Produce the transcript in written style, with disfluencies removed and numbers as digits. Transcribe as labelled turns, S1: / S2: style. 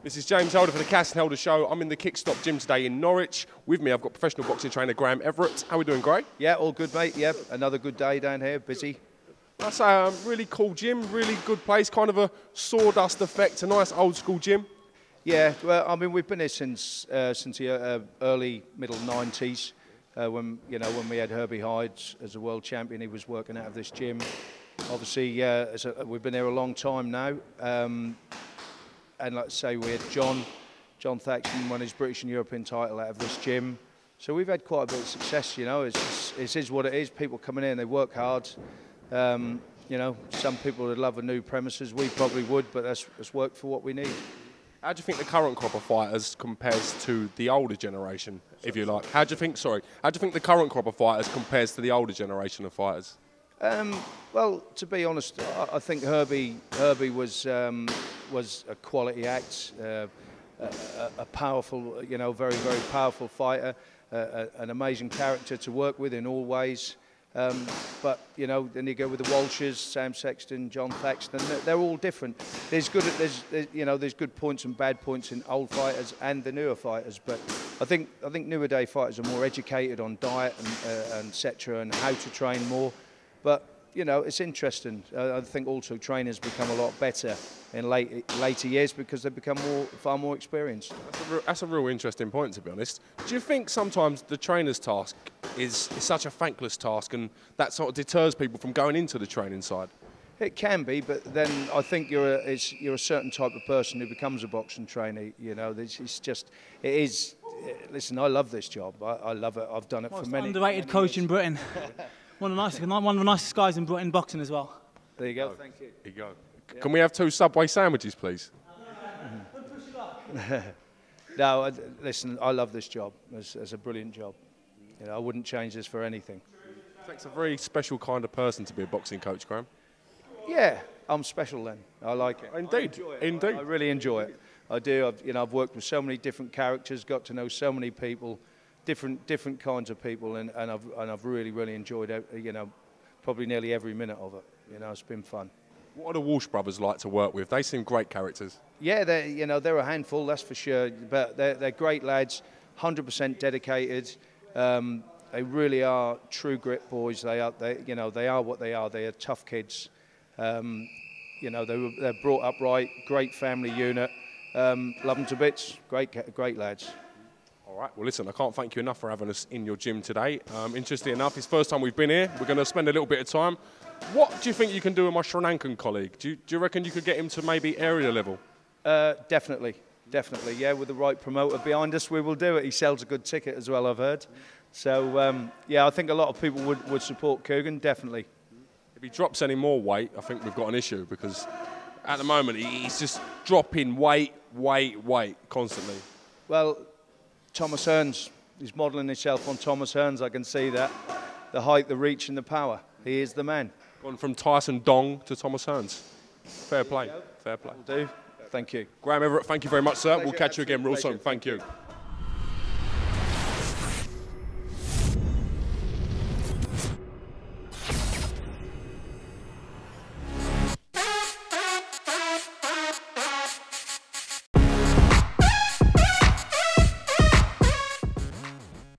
S1: This is James Holder for the Thaxton Herbie Show. I'm in the Kickstop gym today in Norwich. With me, I've got professional boxing trainer Graham Everett. How are we doing, Gray?
S2: Yeah, all good, mate. Yeah, another good day down here, busy.
S1: That's a really cool gym, really good place, kind of a sawdust effect, a nice old school gym.
S2: Yeah, well, I mean, we've been here since the early, middle 90s, when we had Herbie Hyde as a world champion. He was working out of this gym. Obviously, we've been here a long time now. And like I say, we had Jon Thaxton won his British and European title out of this gym. So we've had quite a bit of success, you know. It is what it is. People coming in, they work hard. You know, some people would love a new premises. We probably would, but that's worked for what we need.
S1: How do you think the current crop of fighters compares to the older generation, if you like? How do you think the current crop of fighters compares to the older generation of fighters?
S2: Well, to be honest, I think Herbie was a quality act, a powerful, you know, very, very powerful fighter, an amazing character to work with in all ways. But you know, then you go with the Walshes, Sexton, Jon Thaxton. They're all different. There's good points and bad points in old fighters and the newer fighters. But I think newer day fighters are more educated on diet and etc. and how to train more. But you know, it's interesting. I think also trainers become a lot better in later years because they become far more experienced.
S1: That's a real interesting point, to be honest. Do you think sometimes the trainer's task is such a thankless task, and that sort of deters people from going into the training side?
S2: It can be, but then I think you're a certain type of person who becomes a boxing trainer. You know, it is. Listen, I love this job. I love it. I've done it for many.
S3: Underrated coach in Britain. One of the nicest guys in boxing as well.
S2: There you go. Thank you.
S1: There you go. Yeah. Can we have 2 Subway sandwiches, please?
S2: No, listen, I love this job. It's a brilliant job. You know, I wouldn't change this for anything.
S1: It's a very special kind of person to be a boxing coach, Graham.
S2: Yeah, I'm special then. I like it.
S1: Indeed, indeed.
S2: I really enjoy it. I do. I've worked with so many different characters, got to know so many people, different kinds of people, and I've really enjoyed it. You know, probably nearly every minute of it. You know, it's been fun.
S1: What are the Walsh brothers like to work with? They seem great characters.
S2: Yeah, they're a handful, that's for sure. But they're great lads, 100% dedicated. They really are true grit boys. They are what they are. They are tough kids. You know, they're brought up right. Great family unit. Love them to bits. Great lads.
S1: All right. Well, listen, I can't thank you enough for having us in your gym today. Interesting enough, it's the first time we've been here. We're going to spend a little bit of time. What do you think you can do with my Sri Lankan colleague? Do you reckon you could get him to maybe area level?
S2: Definitely. Yeah, with the right promoter behind us, we will do it. He sells a good ticket as well, I've heard. So, yeah, I think a lot of people would support Coogan, definitely.
S1: If he drops any more weight, I think we've got an issue because at the moment he's just dropping weight constantly. Well,
S2: Thomas Hearns, he's modelling himself on Thomas Hearns, I can see that. The height, the reach and the power. He is the man.
S1: Gone from Tyson Dong to Thomas Hearns. Fair play. Fair play.
S2: Will do. Thank you.
S1: Graham Everett, thank you very much, sir. We'll catch you again real soon. Thank you.